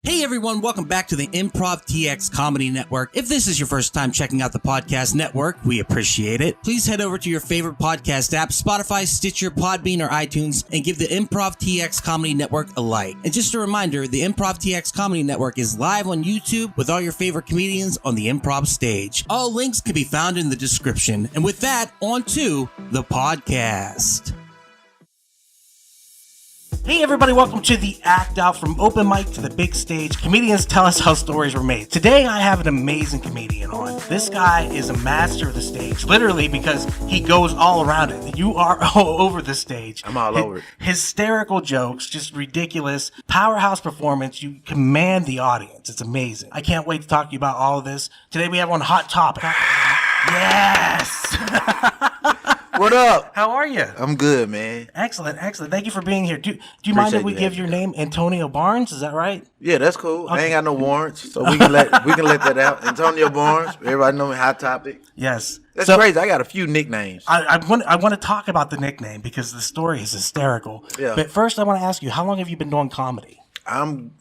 Hey everyone, welcome back to the Improv TX Comedy Network. If this is your first time checking out the podcast network, we appreciate it. Please head over to your favorite podcast app, Spotify, Stitcher, Podbean, or iTunes, and give the Improv TX Comedy Network a like. And just a reminder, the Improv TX Comedy Network is live on YouTube with all your favorite comedians on the improv stage. All links can be found in the description. And with that, on to the podcast. Hey everybody, welcome to the Act Out. From open mic to the big stage, comedians tell us how stories were made. Today I have an amazing comedian on. This guy is a master of the stage, literally, because he goes all around it. You are all over the stage. I'm all over it. Hysterical jokes, just ridiculous. Powerhouse performance. You command the audience. It's amazing. I can't wait to talk to you about all of this. Today we have one hot topic. Yes! What up? How are you? I'm good, man. Excellent. Thank you for being here. Do you mind if we give your name Antonio Barnes? Is that right? Yeah, that's cool. Okay. I ain't got no warrants, so we can let that out. Antonio Barnes. Everybody know me. Hot Topic. Yes. That's crazy. I got a few nicknames. I want to talk about the nickname because the story is hysterical. Yeah. But first, I want to ask you, how long have you been doing comedy? I'm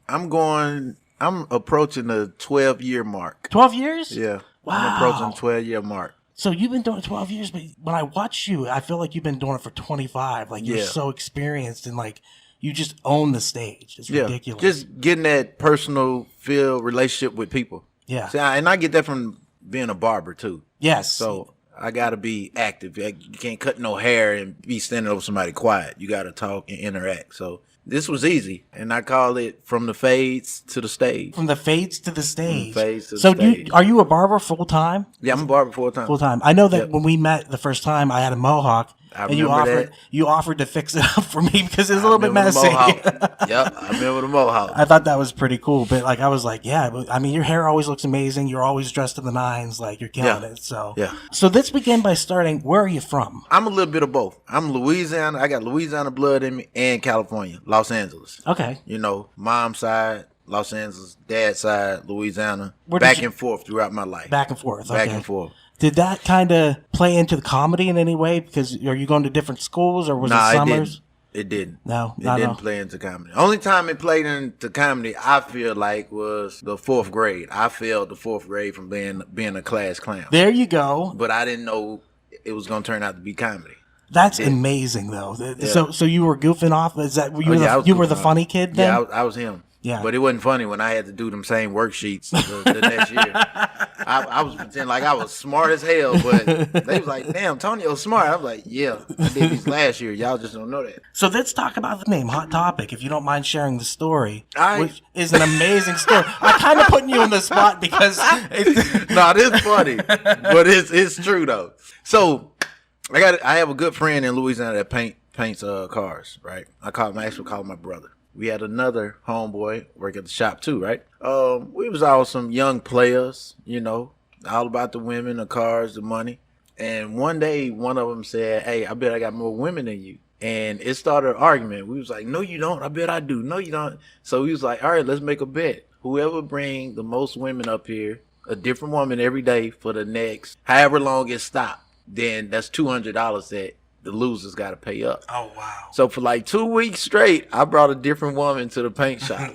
approaching the 12-year mark. 12 years? Yeah. Wow. I'm approaching the 12-year mark. So you've been doing it 12 years, but when I watch you, I feel like you've been doing it for 25. Like you're so experienced and like you just own the stage. It's ridiculous. Just getting that personal feel relationship with people. Yeah. See, and I get that from being a barber too. Yes. So I got to be active. You can't cut no hair and be standing over somebody quiet. You got to talk and interact. So this was easy, and I call it from the fades to the stage. From the fades to the stage. From the fades to the stage. Are you a barber full time? Yeah, I'm a barber full time. Full time. I know that when we met the first time, I had a mohawk, and you offered to fix it up for me because it's a little bit messy. Yep, I remember the mohawk. I thought that was pretty cool, but like I was like, yeah, I mean, your hair always looks amazing. You're always dressed in the nines, like you're killing it. So So let's begin by starting. Where are you from? I'm a little bit of both. I'm Louisiana. I got Louisiana blood in me, and California, Los Angeles. Okay. You know, mom's side, Los Angeles, dad's side, Louisiana. Back and forth throughout my life. Back and forth. Back and forth. Did that kind of play into the comedy in any way? Because are you going to different schools or was it summers? It didn't. No, it didn't play into comedy. Only time it played into comedy, I feel like, was the 4th grade. I failed the 4th grade from being a class clown. There you go. But I didn't know it was going to turn out to be comedy. That's amazing, though. Yeah. So you were goofing off? Is that you were the funny kid then? Yeah, I was him. Yeah. But it wasn't funny when I had to do them same worksheets the next year. I was pretending like I was smart as hell, but they was like, damn, Tonio's smart. I was like, yeah, I did these last year. Y'all just don't know that. So let's talk about the name, Hot Topic, if you don't mind sharing the story, which is an amazing story. I'm kind of putting you on the spot because... No, this is funny, but it's true, though. So I have a good friend in Louisiana that paints cars, right? I actually call him my brother. We had another homeboy work at the shop too, right? We was all some young players, you know, all about the women, the cars, the money. And one day, one of them said, "Hey, I bet I got more women than you." And it started an argument. We was like, "No, you don't. I bet I do. No, you don't." So we was like, "All right, let's make a bet. Whoever bring the most women up here, a different woman every day for the next however long it stopped, then that's $200 that the losers got to pay up." Oh, wow. So for like 2 weeks straight, I brought a different woman to the paint shop.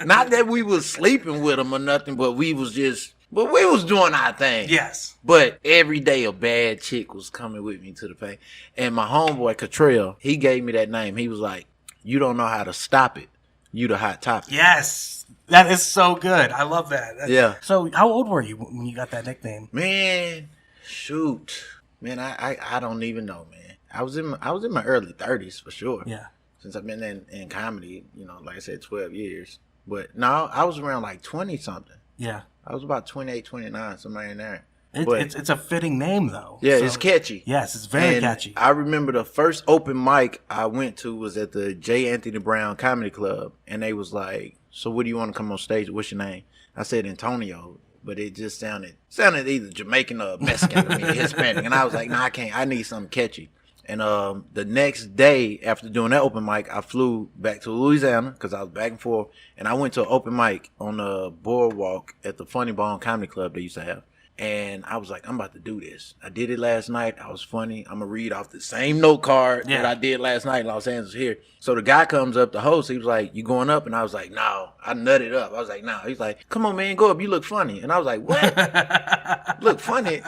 Not that we was sleeping with them or nothing, but we was doing our thing. Yes. But every day a bad chick was coming with me to the paint. And my homeboy, Cottrell, he gave me that name. He was like, "You don't know how to stop it. You the Hot Topic." Yes. That is so good. I love that. Yeah. So how old were you when you got that nickname? Man, shoot. Man, I don't even know, man. I was in my early 30s for sure. Yeah. Since I've been in comedy, you know, like I said, 12 years. But no, I was around like 20 something. Yeah. I was about 28, 29, somewhere in there. It's a fitting name though. Yeah, so, it's catchy. Yes, it's very catchy. I remember the first open mic I went to was at the J. Anthony Brown Comedy Club, and they was like, "So what do you want to come on stage? What's your name?" I said Antonio, but it just sounded either Jamaican or Mexican to me, Hispanic, and I was like, "Nah, I can't. I need something catchy." And the next day after doing that open mic, I flew back to Louisiana because I was back and forth, and I went to an open mic on the boardwalk at the Funny Bone Comedy Club they used to have. And I was like, I'm about to do this. I did it last night. I was funny. I'm going to read off the same note card that I did last night in Los Angeles here. So the guy comes up, the host, he was like, you going up? And I was like, no. I nutted up. I was like, no. He's like, come on, man, go up. You look funny. And I was like, what? Look funny?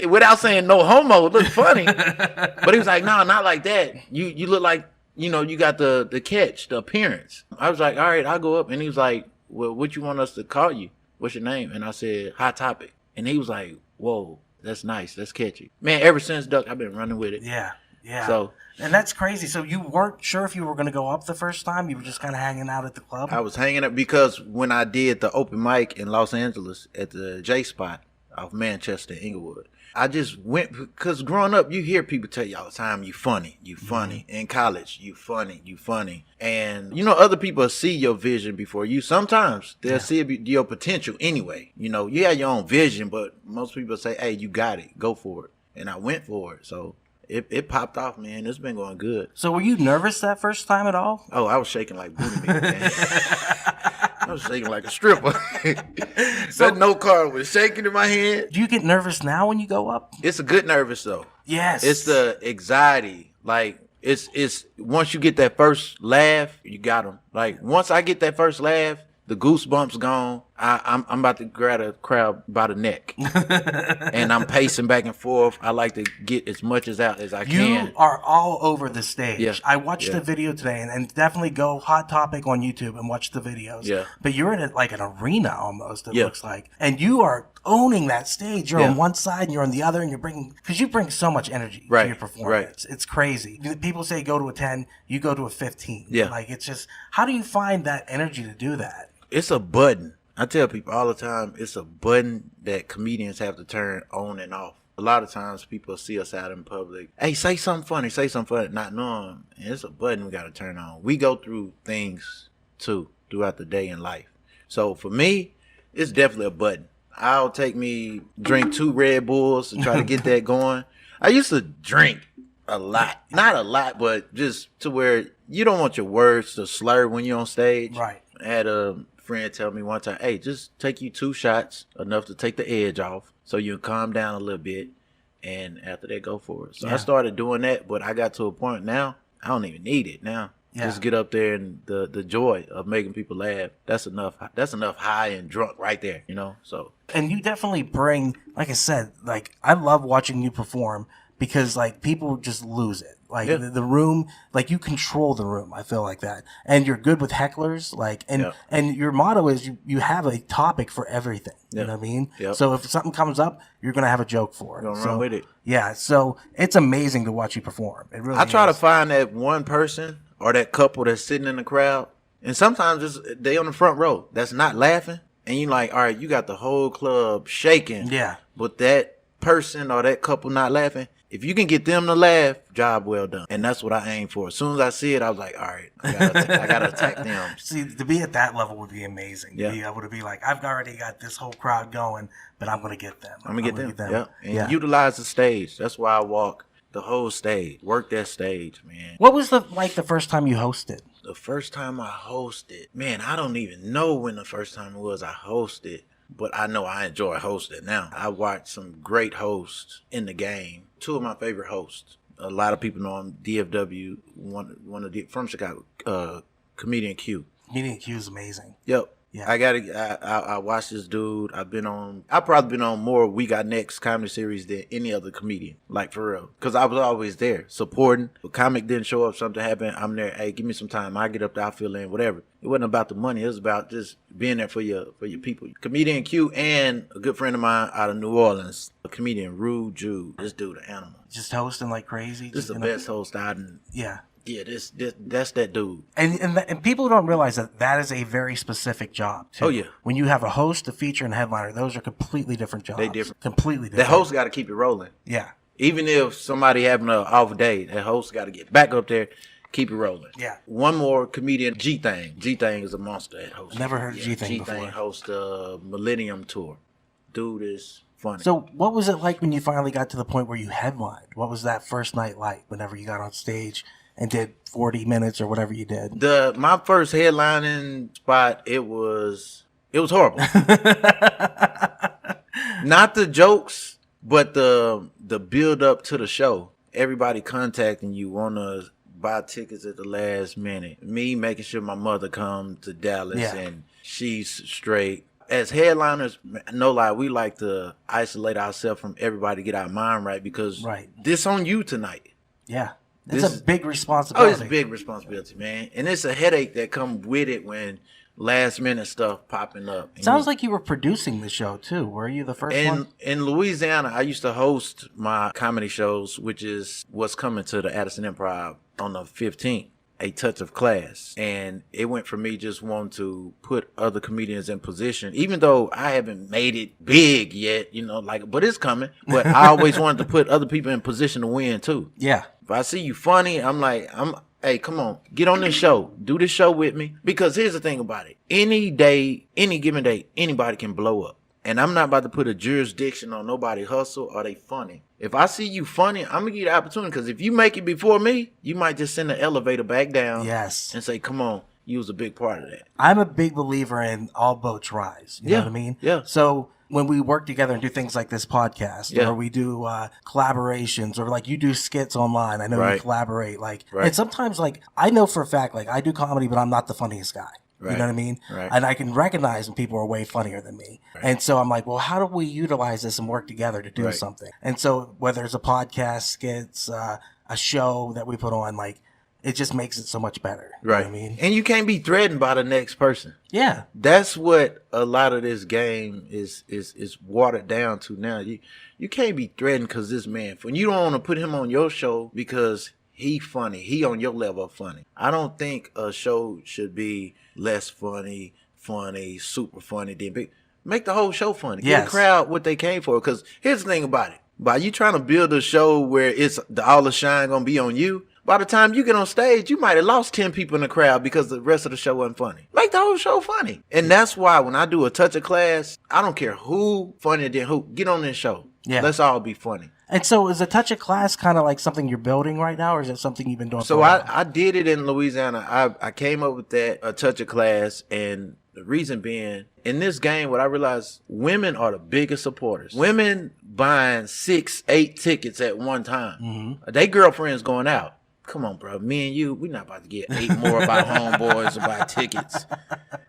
Without saying no homo, look funny. But he was like, no, not like that. You look like, you know, you got the catch, the appearance. I was like, all right, I'll go up. And he was like, well, what you want us to call you? What's your name? And I said, Hot Topic. And he was like, whoa, that's nice. That's catchy. Man, ever since, Duck, I've been running with it. Yeah. So, and that's crazy. So you weren't sure if you were going to go up the first time? You were just kind of hanging out at the club? I was hanging up because when I did the open mic in Los Angeles at the J Spot off Manchester, Inglewood, I just went because growing up, you hear people tell you all the time, you funny. In college, you funny. And, you know, other people see your vision before you. Sometimes they'll see your potential anyway. You know, you have your own vision, but most people say, hey, you got it. Go for it. And I went for it. So it popped off, man. It's been going good. So were you nervous that first time at all? Oh, I was shaking like booty meat, man. I was shaking like a stripper. That note card was shaking in my hand. Do you get nervous now when you go up? It's a good nervous, though. Yes. It's the anxiety. Like, it's once you get that first laugh, you got them. Like, once I get that first laugh, the goosebumps gone. I'm about to grab a crowd by the neck. And I'm pacing back and forth. I like to get as much out as I can. You are all over the stage. Yeah. I watched the video today, and definitely go Hot Topic on YouTube and watch the videos. Yeah. But you're in like an arena almost, it looks like. And you are owning that stage. You're on one side and you're on the other, and because you bring so much energy to your performance. It's crazy. People say go to a 10, you go to a 15. Yeah. Like, it's just, how do you find that energy to do that? It's a button. I tell people all the time, it's a button that comedians have to turn on and off. A lot of times people see us out in public. Hey, say something funny, not knowing. And it's a button we got to turn on. We go through things, too, throughout the day in life. So for me, it's definitely a button. I'll drink 2 Red Bulls to try to get that going. I used to drink a lot. Not a lot, but just to where you don't want your words to slur when you're on stage. Right. I had a friend tell me one time, hey, just take you 2 shots, enough to take the edge off so you can calm down a little bit, and after that, go for it. So I started doing that, but I got to a point now, I don't even need it now. Just get up there, and the joy of making people laugh, that's enough high and drunk right there, you know? So. And you definitely bring, like I said, like, I love watching you perform because, like, people just lose it. Like, the room, like, you control the room. I feel like that. And you're good with hecklers. Like, and your motto is you have a topic for everything. You know what I mean? So if something comes up, you're going to have a joke for it. You're going to run with it. Yeah. So it's amazing to watch you perform. It really I try to find that one person or that couple that's sitting in the crowd. And sometimes they on the front row that's not laughing. And you're like, all right, you got the whole club shaking. Yeah. But that person or that couple not laughing, if you can get them to laugh, job well done. And that's what I aim for. As soon as I see it, I was like, all right, I gotta attack them. See, to be at that level would be amazing. To be able to be like, I've already got this whole crowd going, but I'm going to get them. I'm going to get them. Yeah. And utilize the stage. That's why I walk the whole stage. Work that stage, man. What was the first time you hosted? The first time I hosted, man, I don't even know when the first time it was I hosted. But I know I enjoy hosting now. I watched some great hosts in the game. 2 of my favorite hosts. A lot of people know him. DFW, from Chicago, Comedian Q. Comedian Q is amazing. Yep. Yeah. I watched this dude. I've probably been on more We Got Next comedy series than any other comedian. Like, for real. Because I was always there supporting. If a comic didn't show up, something happened, I'm there. Hey, give me some time. I get up there, I fill in, whatever. It wasn't about the money. It was about just being there for your people. Comedian Q and a good friend of mine out of New Orleans, a comedian, Rude Jude. This dude, an animal. Just hosting like crazy. This is the best host out in. Yeah. Yeah, that's that dude. And people don't realize that is a very specific job, too. Oh, yeah. When you have a host, a feature, and a headliner, those are completely different jobs. They different. Completely different. The host got to keep it rolling. Yeah. Even if somebody having an off day, that host got to get back up there, keep it rolling. Yeah. One more comedian, G-Thing. G-Thing is a monster at host. Never heard of G-Thing before. G-Thing hosts the Millennium Tour. Dude is funny. So what was it like when you finally got to the point where you headlined? What was that first night like whenever you got on stage and did 40 minutes or whatever you did? My first headlining spot, it was horrible. Not the jokes, but the build up to the show. Everybody contacting you, want to buy tickets at the last minute. Me making sure my mother come to Dallas and she's straight. As headliners, no lie, we like to isolate ourselves from everybody, get our mind right, because this on you tonight. Yeah. It's a big responsibility. Oh, it's a big responsibility, man. And it's a headache that comes with it when last minute stuff popping up. Sounds like you were producing the show too. Were you the first one? In Louisiana, I used to host my comedy shows, which is what's coming to the Addison Improv on the 15th. A touch of class, and it went from me just wanting to put other comedians in position, even though I haven't made it big yet, but it's coming. But I always wanted to put other people in position to win too. Yeah. If I see you funny, hey, come on, get on this show, do this show with me. Because here's the thing about it: any day, any given day, anybody can blow up. And I'm not about to put a jurisdiction on nobody hustle or they funny. If I see you funny, I'm going to give you the opportunity. Because if you make it before me, you might just send the elevator back down. Yes. And say, come on, you was a big part of that. I'm a big believer in all boats rise. You know what I mean? Yeah. So when we work together and do things like this podcast, or we do collaborations, or like you do skits online, I know you collaborate. And sometimes I know for a fact, I do comedy, but I'm not the funniest guy. Right. You know what I mean? Right. And I can recognize when people are way funnier than me. Right. And so I'm like, well, how do we utilize this and work together to do something? And so whether it's a podcast, skits, a show that we put on, it just makes it so much better. Right. You know what I mean? And you can't be threatened by the next person. Yeah. That's what a lot of this game is watered down to now. You can't be threatened because this man, when you don't want to put him on your show because he funny, he on your level of funny. I don't think a show should be less funny, super funny, then big. Make the whole show funny. Give the crowd what they came for. Because here's the thing about it. By you trying to build a show where all the shine going to be on you, by the time you get on stage, you might have lost 10 people in the crowd because the rest of the show wasn't funny. Make the whole show funny. And that's why when I do a touch of class, I don't care who funnier than who. Get on this show. Yeah. Let's all be funny. And so is a touch of class kind of like something you're building right now, or is it something you've been doing for a while? I did it in Louisiana. I came up with that, a touch of class, and the reason being, in this game, what I realized, women are the biggest supporters. Women buying 6, 8 tickets at one time. Mm-hmm. They girlfriends going out. Come on, bro. Me and you, we're not about to get 8 more of our homeboys to buy tickets.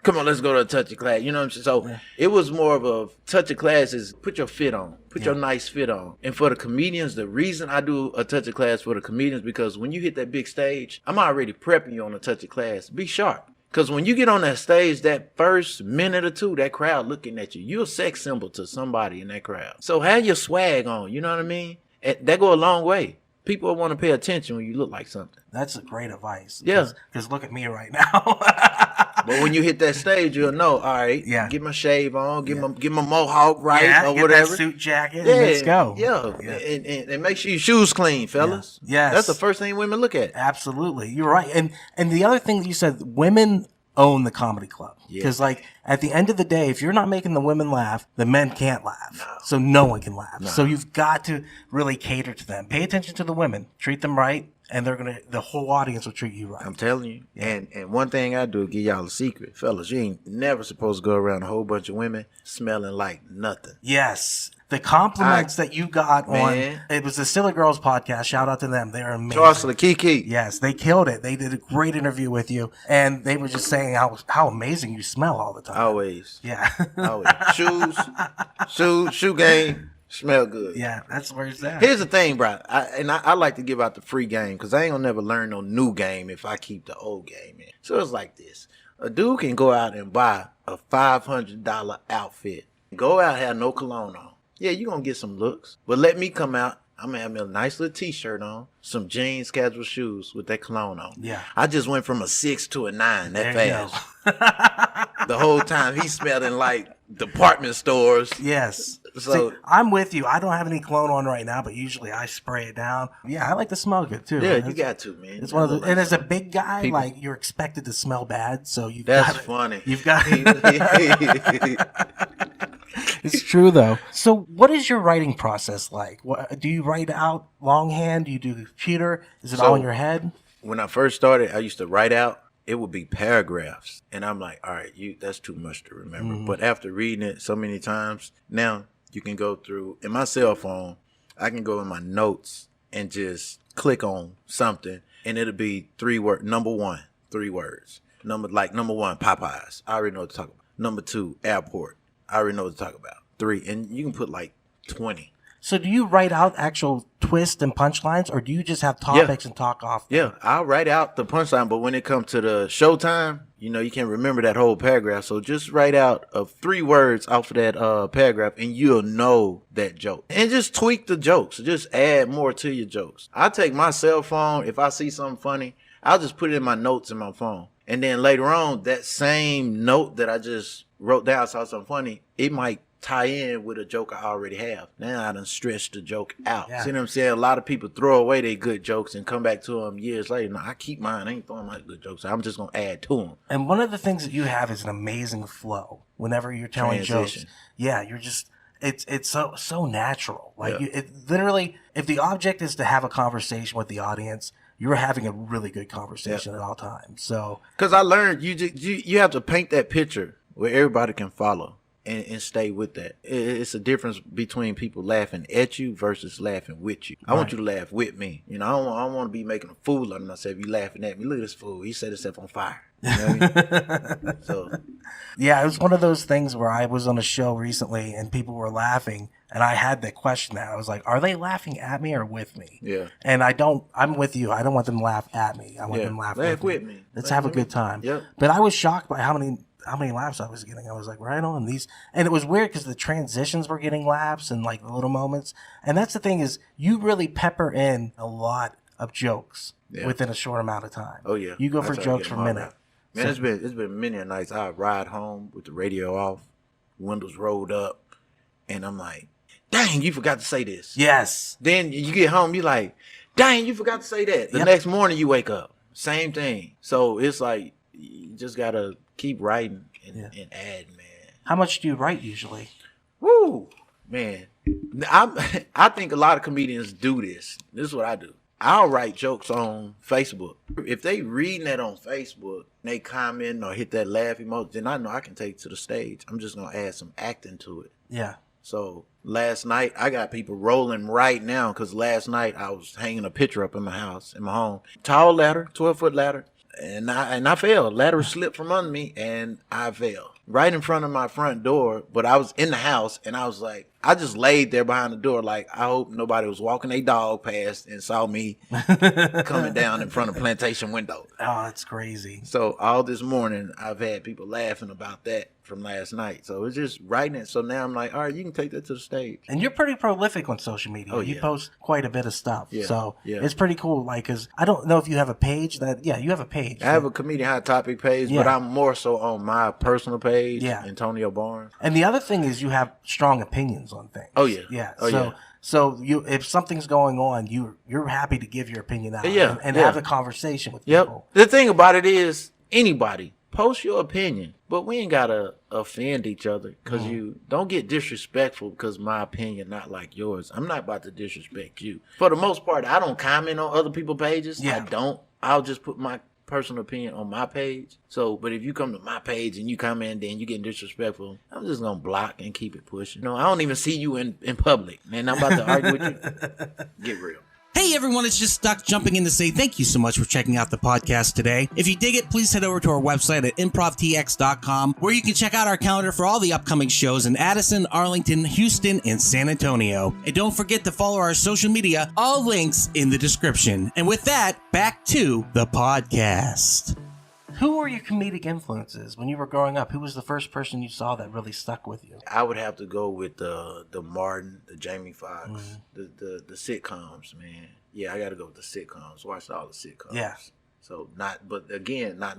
Come on, let's go to a touch of class. You know what I'm saying? So it was more of a touch of class is put your fit on. Put your nice fit on. And for the comedians, the reason I do a touch of class for the comedians, because when you hit that big stage, I'm already prepping you on a touch of class. Be sharp. Because when you get on that stage, that first minute or two, that crowd looking at you, you're a sex symbol to somebody in that crowd. So have your swag on. You know what I mean? That go a long way. People want to pay attention when you look like something. That's a great advice. Yeah. Because look at me right now. But when you hit that stage, you'll know, all right, get my shave on, get my mohawk right, or get whatever. That suit jacket, and let's go. Yeah. And make sure your shoes clean, fellas. Yes. That's the first thing women look at. Absolutely. You're right. And the other thing that you said, women own the comedy club. Because at the end of the day, if you're not making the women laugh, the men can't laugh. No. So no one can laugh. No. So you've got to really cater to them. Pay attention to the women. Treat them right. And the whole audience will treat you right. I'm telling you. Yeah. And one thing I do, give y'all a secret. Fellas, you ain't never supposed to go around a whole bunch of women smelling like nothing. Yes. The compliments that you got on, it was the Silly Girls podcast. Shout out to them. They're amazing. Charles Kiki. Yes, they killed it. They did a great interview with you. And they were just saying how amazing you smell all the time. Always. Yeah. Always. Shoe game. Smell good. Yeah, that's where it's at. Here's the thing, bro. I like to give out the free game because I ain't gonna never learn no new game if I keep the old game in. So it's like this. A dude can go out and buy a $500 outfit. Go out and have no cologne on. Yeah, you're gonna get some looks. But let me come out. I'm gonna have me a nice little t-shirt on, some jeans, casual shoes with that cologne on. Yeah. I just went from a 6 to a 9 that fast. The whole time he's smelling like department stores. Yes. So see, I'm with you. I don't have any cologne on right now, but usually I spray it down. Yeah, I like to smell good too. Yeah, you got to, man. It's one of and as a big guy, you're expected to smell bad, so That's funny. You've got It's true though. So what is your writing process like? Do you write out longhand? Do you do computer? Is it all in your head? When I first started, I used to write out. It would be paragraphs. And I'm like, all right, that's too much to remember. Mm-hmm. But after reading it so many times, now you can go through, in my cell phone, I can go in my notes and just click on something, and it'll be number one, 3 words. Number one, Popeyes. I already know what to talk about. Number 2, airport. I already know what to talk about. 3, and you can put like 20. So do you write out actual twists and punchlines, or do you just have topics and talk off? Yeah, I'll write out the punchline, but when it comes to the showtime, you can't remember that whole paragraph. So just write out 3 words off of that paragraph, and you'll know that joke. And just tweak the jokes. Just add more to your jokes. I take my cell phone. If I see something funny, I'll just put it in my notes in my phone. And then later on, that same note that I just wrote down, saw something funny, it might tie in with a joke I already have. Now I done stretched the joke out. Yeah. See what I'm saying? A lot of people throw away their good jokes and come back to them years later. No, I keep mine. I ain't throwing my good jokes. I'm just going to add to them. And one of the things that you have is an amazing flow whenever you're telling jokes. Yeah, you're just... It's so natural. Like it literally, if the object is to have a conversation with the audience, you're having a really good conversation at all times. So, because I learned you have to paint that picture where everybody can follow and stay with that. It's a difference between people laughing at you versus laughing with you. I want you to laugh with me. I don't want to be making a fool out of myself. You laughing at me. Look at this fool. He set himself on fire. You know what I mean? So, yeah, it was one of those things where I was on a show recently and people were laughing, and I had the question that I was like, are they laughing at me or with me? Yeah. And I'm with you. I don't want them to laugh at me. I want them to laugh with me. Let's have a good time. Yep. But I was shocked by how many laughs I was getting. I was like, right on these. And it was weird because the transitions were getting laughs and like the little moments. And that's the thing is you really pepper in a lot of jokes within a short amount of time. Oh, yeah. You go for jokes for a minute. Man, it's been many a nights I ride home with the radio off, windows rolled up, and I'm like, dang, you forgot to say this. Yes. Then you get home, you're like, dang, you forgot to say that. The next morning you wake up, same thing. So it's like, you just got to keep writing and add, man. How much do you write usually? Woo, man. I think a lot of comedians do this. This is what I do. I'll write jokes on Facebook. If they reading that on Facebook, they comment or hit that laugh emoji, then I know I can take it to the stage. I'm just going to add some acting to it. Yeah. So last night, I got people rolling right now because last night I was hanging a picture up in my house, in my home. Tall ladder, 12-foot ladder. And I fell. Ladder slipped from under me and I fell. Right in front of my front door, but I was in the house and I was like, I just laid there behind the door like, I hope nobody was walking their dog past and saw me coming down in front of plantation window. Oh, that's crazy. So all this morning, I've had people laughing about that from last night. So it's just writing it. So now I'm like, all right, you can take that to the stage. And you're pretty prolific on social media. Oh, you post quite a bit of stuff. Yeah. So it's pretty cool. Like, because I don't know if you have a page you have a page. I have a Comedian Hot Topic page, but I'm more so on my personal page, Antonio Barnes. And the other thing is you have strong opinions on things. Oh, yeah. Yeah. Oh, So if something's going on, you're happy to give your opinion out and have a conversation with people. The thing about it is anybody post your opinion, but we ain't gotta offend each other because you don't get disrespectful because my opinion not like yours. I'm not about to disrespect you. For the most part, I don't comment on other people's pages. I don't. I'll just put my personal opinion on my page. So, but if you come to my page and you comment, then you getting disrespectful, I'm just gonna block and keep it pushing. I don't even see you in public, man. I'm about to argue with you. Get real. Hey everyone, it's just Stuck jumping in to say thank you so much for checking out the podcast today. If you dig it, please head over to our website at improvtx.com where you can check out our calendar for all the upcoming shows in Addison, Arlington, Houston, and San Antonio. And don't forget to follow our social media, all links in the description. And with that, back to the podcast. Who were your comedic influences when you were growing up? Who was the first person you saw that really stuck with you? I would have to go with the Martin, the Jamie Foxx, the sitcoms, man. Yeah, I got to go with the sitcoms. Watched all the sitcoms. Yeah. So not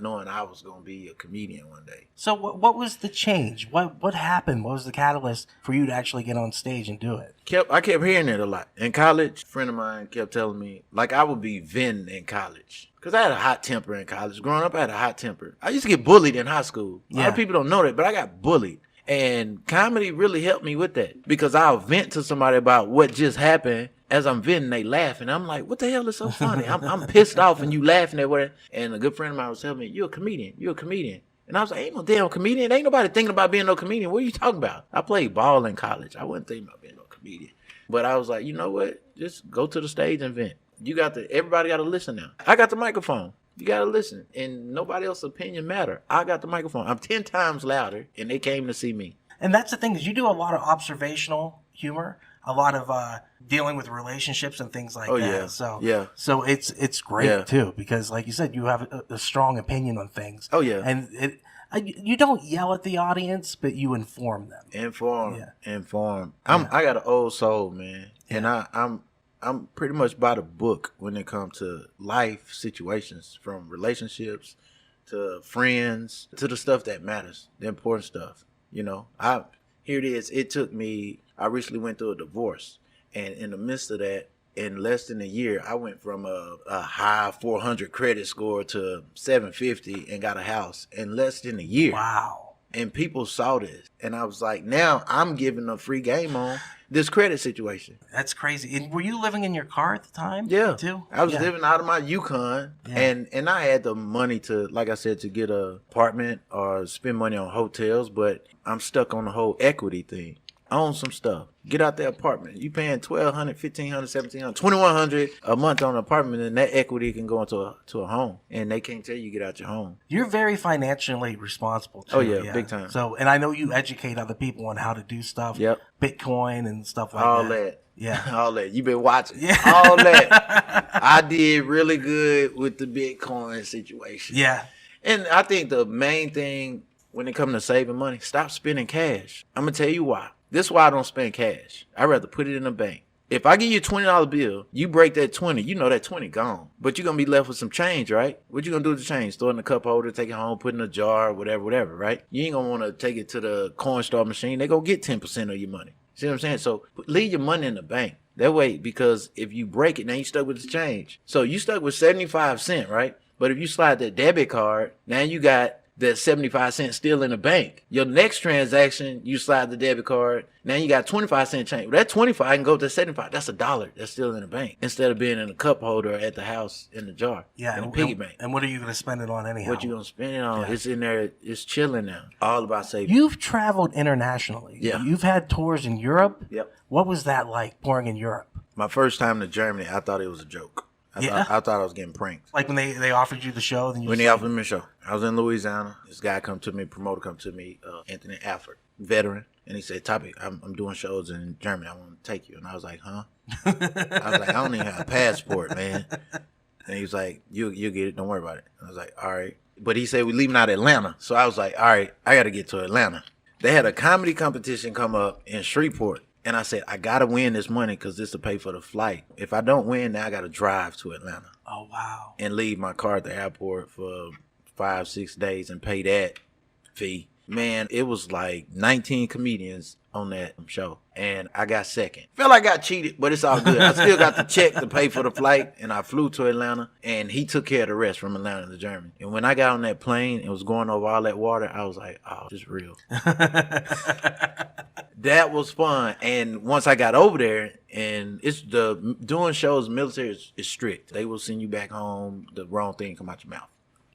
knowing I was going to be a comedian one day. So what was the change? What happened? What was the catalyst for you to actually get on stage and do it? I kept hearing it a lot. In college, a friend of mine kept telling me, like I would be venting in college. Because I had a hot temper in college. Growing up, I had a hot temper. I used to get bullied in high school. A lot of people don't know that, but I got bullied. And comedy really helped me with that. Because I'll vent to somebody about what just happened. As I'm venting, they laugh. And I'm like, what the hell is so funny? I'm pissed off and you laughing at what. And a good friend of mine was telling me, you're a comedian. You're a comedian. And I was like, ain't no damn comedian. Ain't nobody thinking about being no comedian. What are you talking about? I played ball in college. I wasn't thinking about being no comedian. But I was like, you know what? Just go to the stage and vent. Everybody got to listen now. I got the microphone. You got to listen. And nobody else's opinion matter. I got the microphone. I'm 10 times louder, and they came to see me. And that's the thing, is you do a lot of observational humor, a lot of dealing with relationships and things like that. Yeah. So it's great too, because like you said, you have a strong opinion on things. Oh yeah. And you don't yell at the audience, but you inform them. Inform. I got an old soul, man, and I'm pretty much by the book when it comes to life situations, from relationships to friends to the stuff that matters, the important stuff. You know, here it is. It took me. I recently went through a divorce, and in the midst of that, in less than a year, I went from a high 400 credit score to 750 and got a house in less than a year. Wow. And people saw this, and I was like, now I'm giving a free game on this credit situation. That's crazy. And were you living in your car at the time? Yeah. Too? I was living out of my Yukon, and I had the money to, like I said, to get an apartment or spend money on hotels, but I'm stuck on the whole equity thing. Own some stuff. Get out the apartment. You paying $1,200, $1,500, $1,700, $2,100 a month on an apartment, and that equity can go into a home, and they can't tell you get out your home. You're very financially responsible too. Oh yeah, big time. So, and I know you educate other people on how to do stuff. Yep. Bitcoin and stuff like all that. Yeah. All that. You been watching. Yeah. All that. I did really good with the Bitcoin situation. Yeah. And I think the main thing when it comes to saving money, stop spending cash. I'm going to tell you why. This is why I don't spend cash. I'd rather put it in a bank. If I give you a $20 bill, you break that 20, you know that 20 gone. But you're going to be left with some change, right? What you going to do with the change? Throw it in the cup holder, take it home, put it in a jar, whatever, right? You ain't going to want to take it to the coin store machine. They go get 10% of your money. See what I'm saying? So leave your money in the bank. That way, because if you break it, now you stuck with the change. So you stuck with 75 cents, right? But if you slide that debit card, now you got that 75 cents still in the bank. Your next transaction, you slide the debit card. Now you got 25 cent change. That 25 can go to 75. That's $1 that's still in the bank instead of being in a cup holder at the house in the jar. Yeah, in a piggy bank. And what are you going to spend it on anyhow? What you going to spend it on? Yeah. It's in there. It's chilling now. All about saving. You've traveled internationally. Yeah. You've had tours in Europe. Yep. What was that like, touring in Europe? My first time to Germany, I thought it was a joke. I thought I was getting pranked. Like when they offered you the show? Then when they offered me a show. I was in Louisiana. This guy come to me, promoter come to me, Anthony Alford, veteran. And he said, Topic, I'm doing shows in Germany. I want to take you. And I was like, huh? I was like, I don't even have a passport, man. And he was like, you'll get it. Don't worry about it. And I was like, all right. But he said, we're leaving out of Atlanta. So I was like, all right, I got to get to Atlanta. They had a comedy competition come up in Shreveport. And I said, I got to win this money because this will pay for the flight. If I don't win, now I got to drive to Atlanta. Oh, wow. And leave my car at the airport for 5-6 days and pay that fee. Man, it was like 19 comedians on that show. And I got second. Felt like I got cheated, but it's all good. I still got the check to pay for the flight. And I flew to Atlanta. And he took care of the rest from Atlanta to Germany. And when I got on that plane and was going over all that water, I was like, oh, this is real. That was fun. And once I got over there, and it's doing shows, military is strict. They will send you back home. The wrong thing come out your mouth.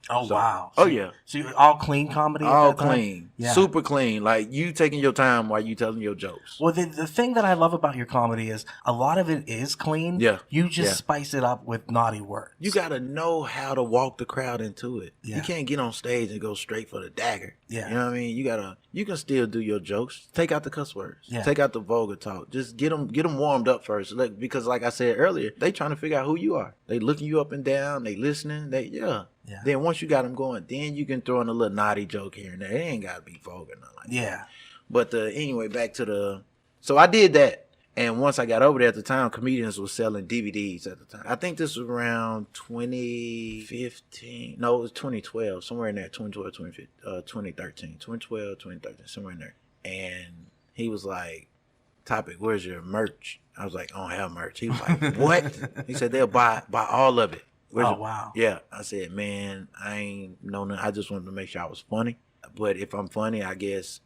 Oh, wow. So, yeah. So you're all clean comedy? All clean. Yeah. Super clean. Like, you taking your time while you telling your jokes. Well, the thing that I love about your comedy is a lot of it is clean. Yeah. You just spice it up with naughty words. You got to know how to walk the crowd into it. Yeah. You can't get on stage and go straight for the dagger. Yeah. You know what I mean? You can still do your jokes. Take out the cuss words. Yeah. Take out the vulgar talk. Just get them warmed up first. Because like I said earlier, they trying to figure out who you are. They looking you up and down. They listening. Yeah. Then once you got them going, then you can throw in a little naughty joke here and there. It ain't got to be vulgar, nothing like that. But anyway, back to so I did that. And once I got over there at the time, comedians were selling DVDs at the time. I think this was around 2015. No, it was 2012, somewhere in there, 2012, 2013, 2012, 2013, somewhere in there. And he was like, Topic, where's your merch? I was like, I don't have merch. He was like, what? He said, they'll buy all of it. Wow. Yeah. I said, man, I ain't know nothing. I just wanted to make sure I was funny. But if I'm funny, I guess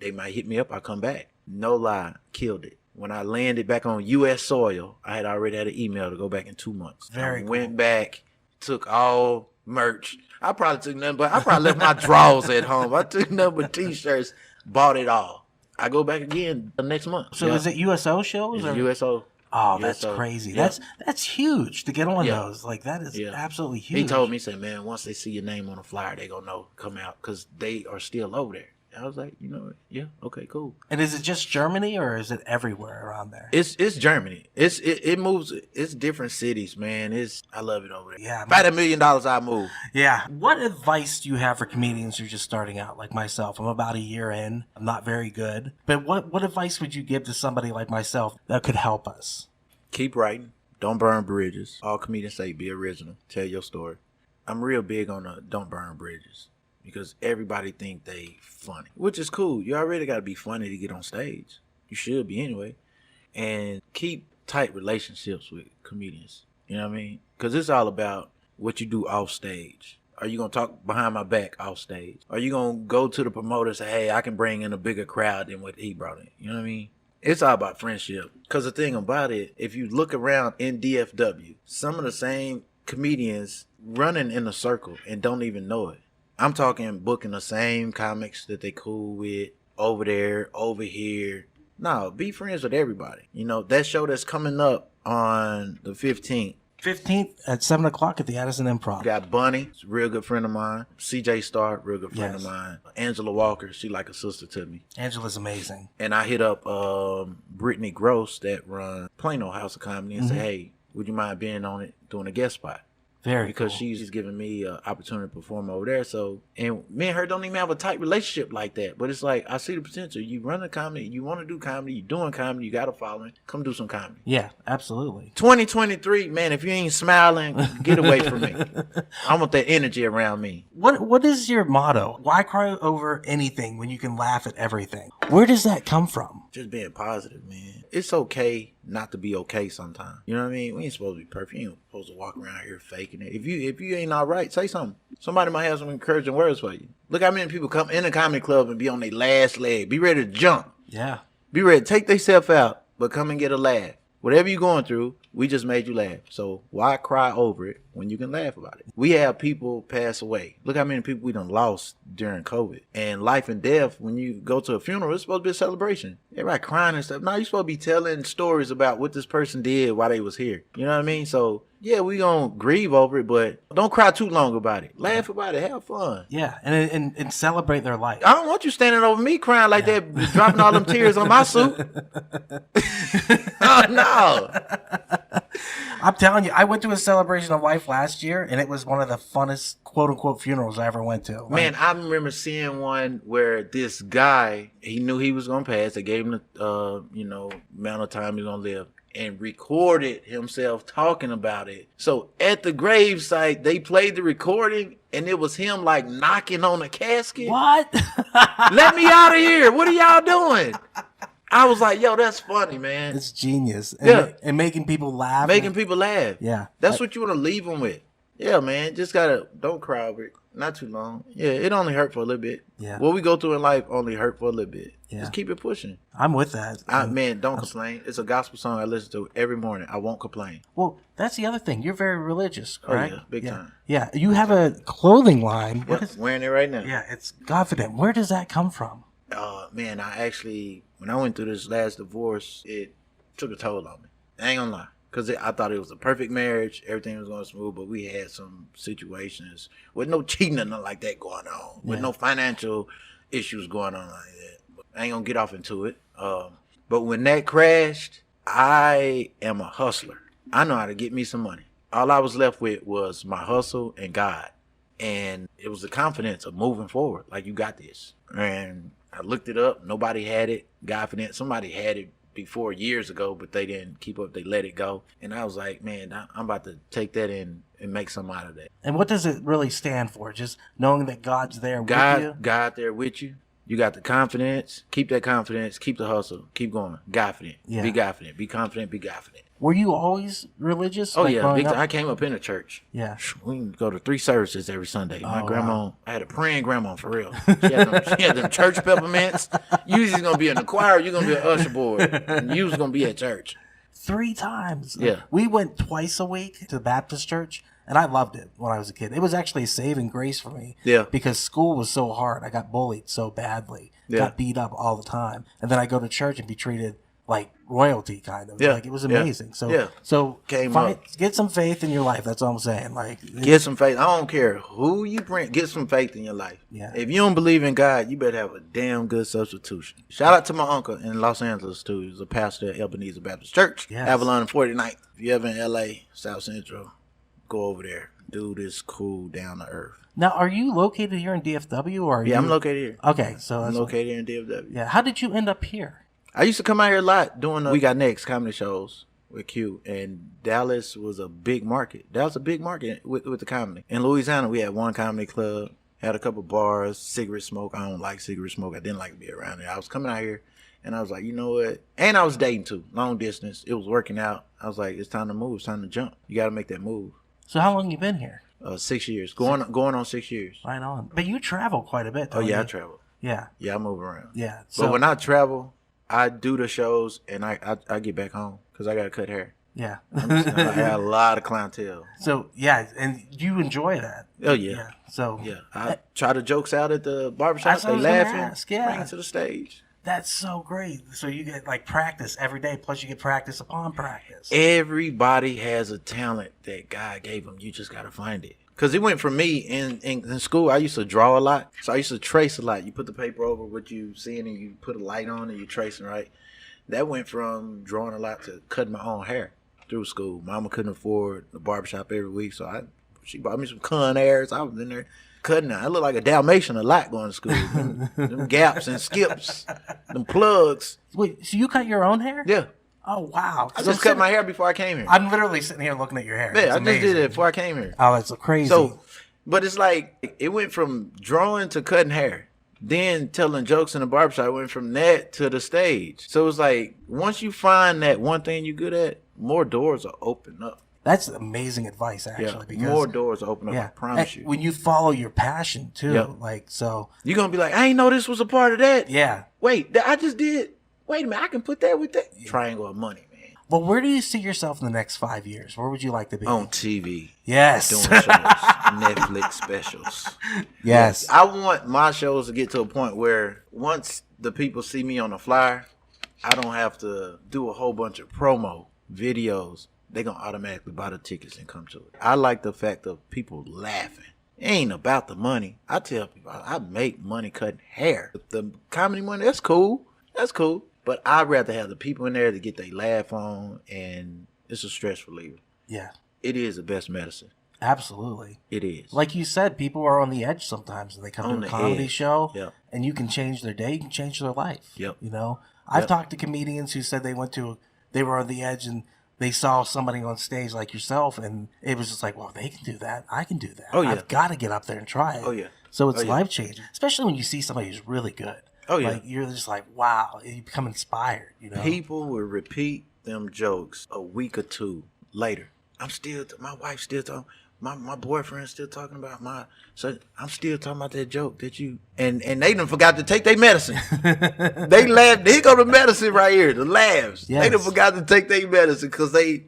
they might hit me up. I'll come back. No lie, killed it. When I landed back on U.S. soil, I had already had an email to go back in 2 months. Very cool. Went back, took all merch. I probably took nothing, but I probably left my drawers at home. I took nothing but t-shirts, bought it all. I go back again the next month. So is it USO shows? It's USO. Oh, that's crazy. Yeah. That's huge to get on those. Like, that is absolutely huge. He told me, he said, man, once they see your name on the flyer, they gonna know, come out, because they are still over there. I was like, you know what? Yeah, okay, cool. And is it just Germany, or is it everywhere around there? It's Germany. It moves. It's different cities, man. I love it over there. Yeah, if I had $1 million, I'd move. Yeah. What advice do you have for comedians who are just starting out, like myself? I'm about a year in. I'm not very good. But what advice would you give to somebody like myself that could help us? Keep writing. Don't burn bridges. All comedians say be original. Tell your story. I'm real big on don't burn bridges. Because everybody think they funny, which is cool. You already got to be funny to get on stage. You should be anyway. And keep tight relationships with comedians. You know what I mean? Because it's all about what you do off stage. Are you going to talk behind my back off stage? Are you going to go to the promoter and say, hey, I can bring in a bigger crowd than what he brought in? You know what I mean? It's all about friendship. Because the thing about it, if you look around in DFW, some of the same comedians running in a circle and don't even know it. I'm talking booking the same comics that they cool with over there, over here. No, be friends with everybody. You know, that show that's coming up on the 15th. 15th at 7 o'clock at the Addison Improv. Got Bunny, a real good friend of mine. CJ Starr, real good friend of mine. Angela Walker, she like a sister to me. Angela's amazing. And I hit up Brittany Gross that run Plano House of Comedy and say, hey, would you mind being on it, doing a guest spot? Because she's giving me an opportunity to perform over there. So, and me and her don't even have a tight relationship like that. But it's like, I see the potential. You run a comedy, you want to do comedy, you're doing comedy, you got a following. Come do some comedy. Yeah, absolutely. 2023, man, if you ain't smiling, get away from me. I want that energy around me. What is your motto? Why cry over anything when you can laugh at everything? Where does that come from? Just being positive, man. It's okay not to be okay sometimes. You know what I mean? We ain't supposed to be perfect. You ain't supposed to walk around here faking it. If you ain't all right, say something. Somebody might have some encouraging words for you. Look how many people come in a comedy club and be on their last leg. Be ready to jump. Yeah. Be ready to take themselves out, but come and get a laugh. Whatever you're going through, we just made you laugh. So why cry over it when you can laugh about it? We have people pass away. Look how many people we done lost during COVID. And life and death, when you go to a funeral, it's supposed to be a celebration. Everybody crying and stuff. No, you're supposed to be telling stories about what this person did while they was here. You know what I mean? So, yeah, we gonna grieve over it, but don't cry too long about it. Laugh about it. Have fun. Yeah, and celebrate their life. I don't want you standing over me crying like that, dropping all them tears on my suit. Oh, no. I'm telling you, I went to a celebration of life last year, and it was one of the funnest, quote-unquote, funerals I ever went to. Man, I remember seeing one where this guy, he knew he was going to pass. They gave him the, amount of time he was going to live, and recorded himself talking about it. So at the gravesite, they played the recording, and it was him, like, knocking on a casket. What? Let me out of here. What are y'all doing? I was like, yo, that's funny, man. It's genius. And making people laugh. Making people laugh. Yeah. That's what you want to leave them with. Yeah, man. Just don't cry over it. Not too long. Yeah, it only hurt for a little bit. Yeah. What we go through in life only hurt for a little bit. Yeah. Just keep it pushing. I'm with that. Man, don't complain. It's a gospel song I listen to every morning. I won't complain. Well, that's the other thing. You're very religious, correct? Oh, yeah. Big time. Yeah. You have a clothing line. Yep, wearing it right now. Yeah, it's confident. Where does that come from? Man, when I went through this last divorce, it took a toll on me. I ain't gonna lie. Because I thought it was a perfect marriage. Everything was going smooth, but we had some situations with no cheating or nothing like that going on. With no financial issues going on like that. But I ain't going to get off into it. But when that crashed, I am a hustler. I know how to get me some money. All I was left with was my hustle and God. And it was the confidence of moving forward. Like, you got this. And I looked it up. Nobody had it. Confidence. Somebody had it before years ago, but they didn't keep up. They let it go. And I was like, man, I'm about to take that in and make something out of that. And what does it really stand for? Just knowing that God's there with you? God there with you. You got the confidence. Keep that confidence. Keep the hustle. Keep going. Confident. Yeah. Be confident. Be confident. Be confident. Were you always religious? Oh, yeah. I came up in a church. Yeah. We can go to 3 services every Sunday. My grandma, wow. I had a praying grandma for real. She had them church peppermints. You was going to be in the choir. You're going to be an usher boy. And you was going to be at church. 3 times. Yeah. We went twice a week to the Baptist church. And I loved it when I was a kid. It was actually a saving grace for me. Yeah. Because school was so hard. I got bullied so badly. Yeah. Got beat up all the time. And then I go to church and be treated like royalty, kind of. Yeah. Like, it was amazing. Yeah. So Came up. get some faith in your life. That's all I'm saying. Like, Get some faith. I don't care who you bring. Get some faith in your life. Yeah. If you don't believe in God, you better have a damn good substitution. Shout out to my uncle in Los Angeles too. He's a pastor at Ebenezer Baptist Church, Yes. Avalon and 49th. If you ever in LA, South Central, go over there. Dude is cool, down to earth. now, are you located here in DFW or are you? I'm located here. Okay, so I'm that's located here in DFW. yeah. How did you end up here? I used to come out here a lot doing the We Got Next comedy shows with Q, and Dallas was a big market. That was a big market with the comedy. In Louisiana, we had one comedy club, had a couple bars, cigarette smoke. I don't like cigarette smoke. I didn't like to be around there. I was coming out here, and I was like, you know what? And I was dating too, long distance. It was working out. I was like, it's time to move. It's time to jump. You got to make that move. So how long you been here? 6 years. Going on 6 years. Right on. But you travel quite a bit. Oh don't yeah, you? I travel. Yeah. Yeah, I move around. Yeah. But when I travel, I do the shows and I get back home because I got to cut hair. Yeah. I got a lot of clientele. So yeah, and you enjoy that. Oh yeah. So Yeah, I try the jokes out at the barbershop. That's what I They was gonna laughing. ask, yeah. Bring it to the stage. that's so great. So you get like practice every day, plus you get practice upon practice. Everybody has a talent that God gave them. You just got to find it. Because it went from me in school. I used to draw a lot. So I used to trace a lot. You put the paper over what you seeing and you put a light on and you tracing, right? That went from drawing a lot to cutting my own hair through school. Mama couldn't afford the barbershop every week. So she bought me some con hairs. I was in there cutting it. I look like a Dalmatian a lot going to school. them gaps and skips, them plugs. Wait, so you cut your own hair? Yeah. Oh wow! I just cut my hair before I came here. I'm literally sitting here looking at your hair. Yeah, It's I just did amazing. it before I came here. Oh, that's so crazy. So, but it's like, it went from drawing to cutting hair. Then telling jokes in the barbershop, it went from that to the stage. So it's like, once you find that one thing you're good at, more doors will open up. that's amazing advice, actually. Yeah, because more doors will open up, I promise you. When you follow your passion too, Yeah. like so. You're going to be like, I ain't know this was a part of that. Yeah. Wait, I just did. Wait a minute, I can put that with that. Triangle of money, man. Well, where do you see yourself in the next 5 years? Where would you like to be? On TV. Yes. Doing shows. Netflix specials. Yes. I want my shows to get to a point where once the people see me on the flyer, I don't have to do a whole bunch of promo videos. They're going to automatically buy the tickets and come to it. I like the fact of people laughing. It ain't about the money. I tell people, I make money cutting hair. The comedy money, that's cool. That's cool. But I'd rather have the people in there to get their laugh on, and it's a stress reliever. Yeah. It is the best medicine. Absolutely. It is. Like you said, people are on the edge sometimes, and they come On to a the comedy edge. show, Yep. and you can change their day, you can change their life. Yep. You know, I've Yep. talked to comedians who said they were on the edge and they saw somebody on stage like yourself, and it was just like, well, they can do that, I can do that. Oh, yeah. I've got to get up there and try it. Oh, yeah. So it's Oh, yeah. life changing, especially when you see somebody who's really good. Oh, yeah. Like you're just like, wow, you become inspired. You know. People will repeat them jokes a week or two later. My wife still talking. My boyfriend's still talking about so I'm still talking about that joke that you, and they done forgot to take their medicine. They laughed. Here go the medicine right here, the laughs. Yes. They done forgot to take their medicine because they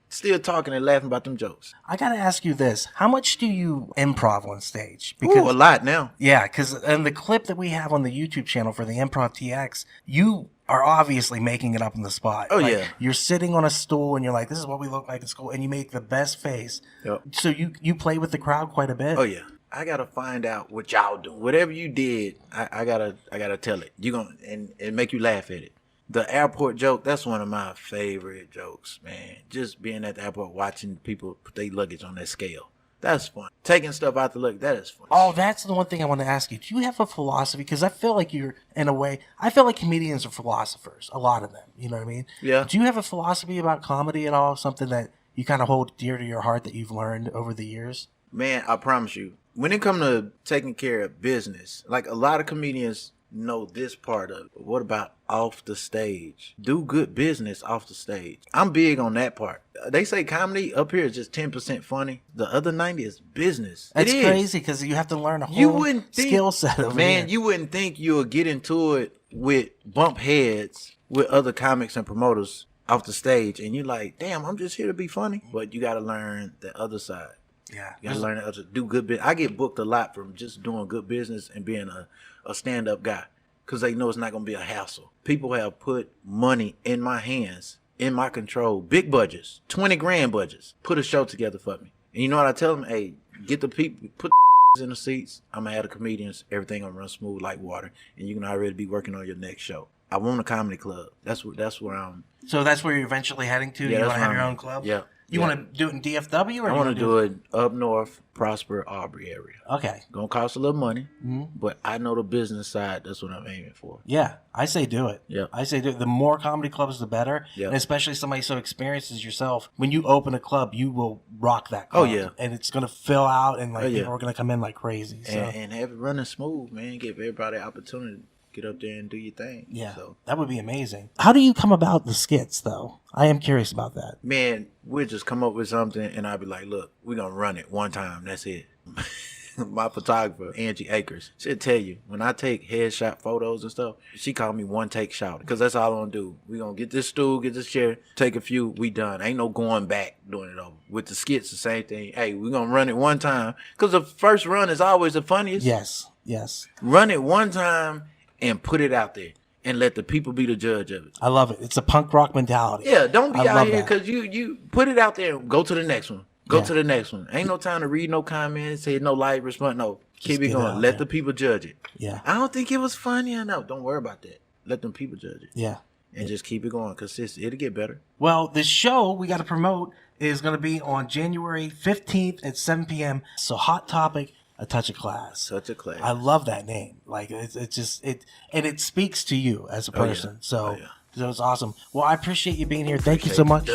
still talking and laughing about them jokes. I got to ask you this: how much do you improv on stage? Ooh, a lot now. Yeah, because in the clip that we have on the YouTube channel for the Improv TX, you are obviously making it up on the spot. Oh, Like, yeah. You're sitting on a stool and you're like, this is what we look like in school, and you make the best face. Yep. So you play with the crowd quite a bit. Oh yeah. I gotta find out what y'all do. Whatever you did, I gotta tell it. You gonna and make you laugh at it. The airport joke, that's one of my favorite jokes, man. Just being at the airport watching people put their luggage on that scale. That's fun. Taking stuff out the luggage, that is fun. Oh, that's the one thing I want to ask you. Do you have a philosophy? Because I feel like you're, in a way, I feel like comedians are philosophers, a lot of them. You know what I mean? Yeah. Do you have a philosophy about comedy at all? Something that you kind of hold dear to your heart that you've learned over the years? Man, I promise you, when it comes to taking care of business, like a lot of comedians know this part of it. But what about off the stage? Do good business off the stage. I'm big on that part. They say comedy up here is just 10% funny. The other 90 is business. That's it is. crazy because you have to learn a You whole wouldn't think, skill set over man, here. you wouldn't think you would get into it with bump heads with other comics and promoters off the stage, and you're like, damn, I'm just here to be funny. But you got to learn the other side. Yeah. You got to learn how to do good business. I get booked a lot from just doing good business and being a stand-up guy because they know it's not going to be a hassle. People have put money in my hands, in my control, big budgets, 20 grand budgets, put a show together for me. And you know what I tell them? Hey, get the people, put the in the seats. I'm going to have the comedians. Everything going to run smooth like water. And you can already be working on your next show. I want a comedy club. That's where I'm. So that's where you're eventually heading to? Yeah, you want to have your own club? Yeah. You want to do it in DFW? Or I want to do it up north, Prosper, Aubrey area. Okay. Gonna cost a little money, Mm-hmm. but I know the business side. That's what I'm aiming for. Yeah, I say do it. Yeah. I say do it. The more comedy clubs, the better. Yeah. And especially somebody so experienced as yourself, when you open a club, you will rock that club. Oh, yeah. And it's going to fill out, and yeah. people are going to come in like crazy. So. And have it running smooth, man. Give everybody an opportunity. Get up there and do your thing. Yeah, So, that would be amazing. How do you come about the skits, though? I am curious about that. man, we'll just come up with something, and I'll be like, look, we're going to run it one time. That's it. My photographer, Angie Akers, she'll tell you, when I take headshot photos and stuff, she call me one take shot because that's all I'm going to do. We're going to get this stool, get this chair, take a few, we done. Ain't no going back doing it over. With the skits, the same thing. Hey, we're going to run it one time because the first run is always the funniest. Yes. Run it one time and put it out there and let the people be the judge of it. I love it. It's a punk rock mentality. Yeah, don't be I out love here that. because you put it out there and go to the next one. Go to the next one. Ain't no time to read no comments, say no like, response. No, keep it get it going. out Let there. the people judge it. Yeah. I don't think it was funny enough. Don't worry about that. Let them people judge it. Yeah. And just keep it going because it'll get better. Well, the show we got to promote is going to be on January 15th at 7 p.m. So Hot Topic, A Touch of Class. Such a class. I love that name. Like it's just and it speaks to you as a person. So it's awesome. Well, I appreciate you being here. Thank you so much.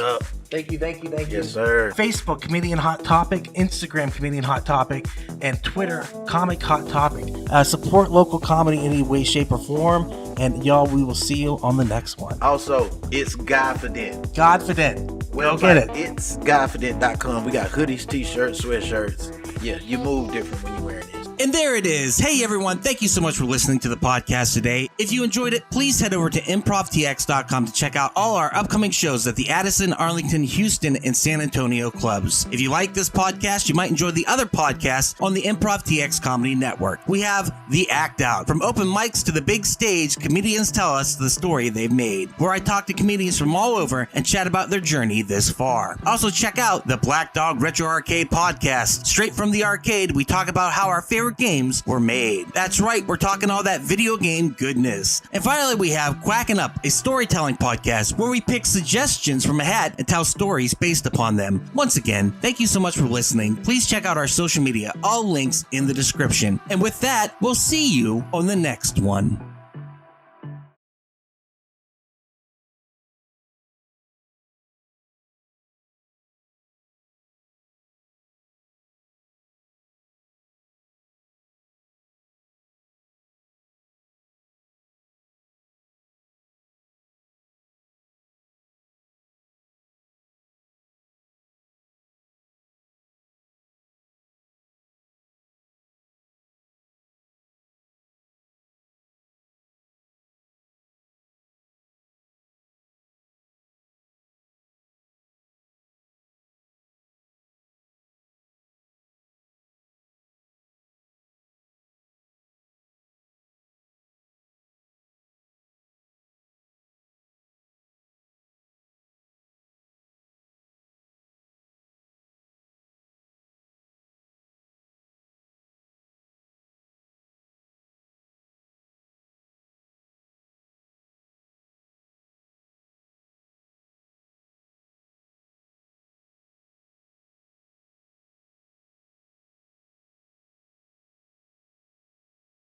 Thank you. Yes, sir. Facebook, Comedian Hot Topic, Instagram, Comedian Hot Topic, and Twitter, Comic Hot Topic. Support local comedy in any way, shape, or form. And y'all, we will see you on the next one. Also, it's Godfident. Godfident. Go get it. It's Godfident.com. We got hoodies, t-shirts, sweatshirts. Yeah, you move different when you're wearing this. And there it is. Hey, everyone. Thank you so much for listening to the podcast today. If you enjoyed it, please head over to improvtx.com to check out all our upcoming shows at the Addison, Arlington, Houston, and San Antonio clubs. If you like this podcast, you might enjoy the other podcasts on the Improv TX Comedy Network. We have The Act Out. From open mics to the big stage, comedians tell us the story they've made, where I talk to comedians from all over and chat about their journey this far. Also, check out the Black Dog Retro Arcade podcast. Straight from the arcade, we talk about how our favorite games were made. That's right, we're talking all that video game goodness. And finally, we have Quacking Up, a storytelling podcast where we pick suggestions from a hat and tell stories based upon them. Once again, thank you so much for listening. Please check out our social media, all links in the description. And with that, we'll see you on the next one.